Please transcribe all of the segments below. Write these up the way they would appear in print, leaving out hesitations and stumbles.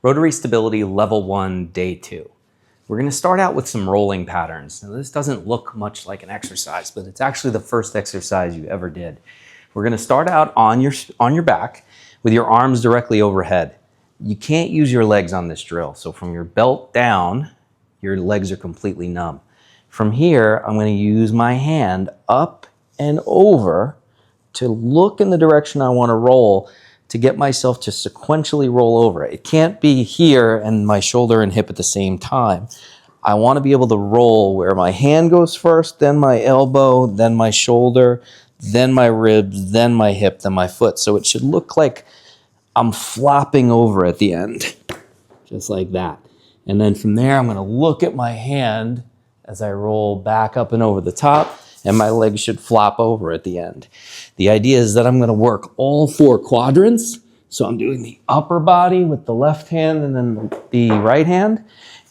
Rotary Stability Level 1, Day 2. We're going to start out with some rolling patterns. Now, this doesn't look much like an exercise, but it's actually the first exercise you ever did. We're going to start out on your back with your arms directly overhead. You can't use your legs on this drill, so from your belt down, your legs are completely numb. From here, I'm going to use my hand up and over to look in the direction I want to roll to get myself to sequentially roll over. It can't be here and my shoulder and hip at the same time. I want to be able to roll where my hand goes first, then my elbow, then my shoulder, then my ribs, then my hip, then my foot. So it should look like I'm flopping over at the end, just like that. And then from there, I'm going to look at my hand as I roll back up and over the top, and my legs should flop over at the end. The idea is that I'm going to work all 4 quadrants. So I'm doing the upper body with the left hand and then the right hand.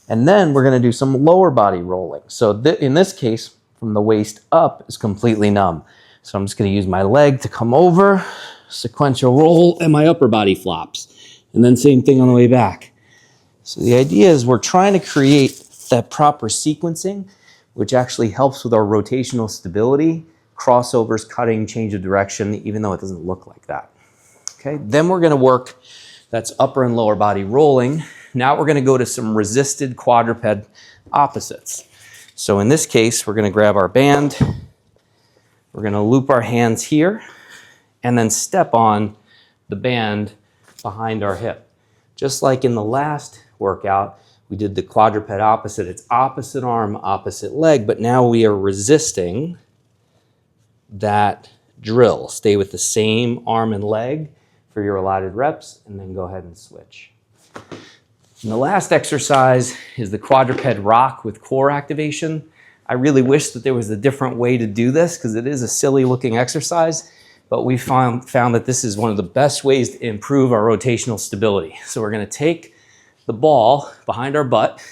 And then we're going to do some lower body rolling. So in this case, from the waist up is completely numb. So I'm just going to use my leg to come over, sequential roll, and my upper body flops. And then same thing on the way back. So the idea is we're trying to create that proper sequencing, which actually helps with our rotational stability, crossovers, cutting, change of direction, even though it doesn't look like that. Okay, then we're going to work, that's upper and lower body rolling. Now we're going to go to some resisted quadruped opposites. So in this case, we're going to grab our band, we're going to loop our hands here, and then step on the band behind our hip. Just like in the last workout, we did the quadruped opposite. It's opposite arm, opposite leg, but now we are resisting that drill. Stay with the same arm and leg for your allotted reps, and then go ahead and switch. And the last exercise is the quadruped rock with core activation. I really wish that there was a different way to do this because it is a silly looking exercise, but we found that this is one of the best ways to improve our rotational stability. So we're going to take the ball behind our butt,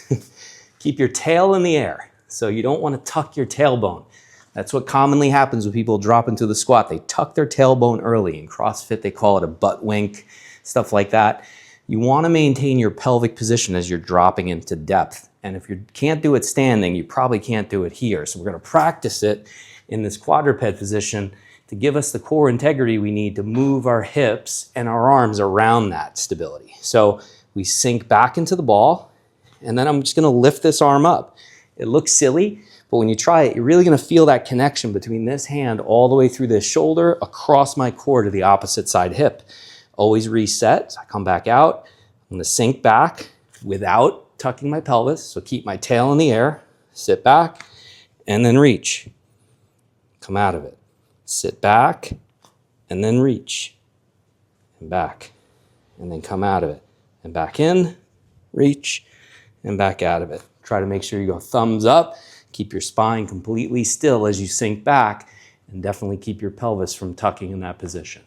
keep your tail in the air. So you don't want to tuck your tailbone. That's what commonly happens when people drop into the squat. They tuck their tailbone early. In CrossFit, they call it a butt wink, stuff like that. You want to maintain your pelvic position as you're dropping into depth. And if you can't do it standing, you probably can't do it here. So we're going to practice it in this quadruped position to give us the core integrity we need to move our hips and our arms around that stability. So we sink back into the ball, and then I'm just going to lift this arm up. It looks silly, but when you try it, you're really going to feel that connection between this hand all the way through this shoulder across my core to the opposite side hip. Always reset. I come back out. I'm going to sink back without tucking my pelvis, so keep my tail in the air, sit back, and then reach. Come out of it. Sit back, and then reach, and back, and then come out of it. And back in, reach, and back out of it. Try to make sure you go thumbs up, keep your spine completely still as you sink back, and definitely keep your pelvis from tucking in that position.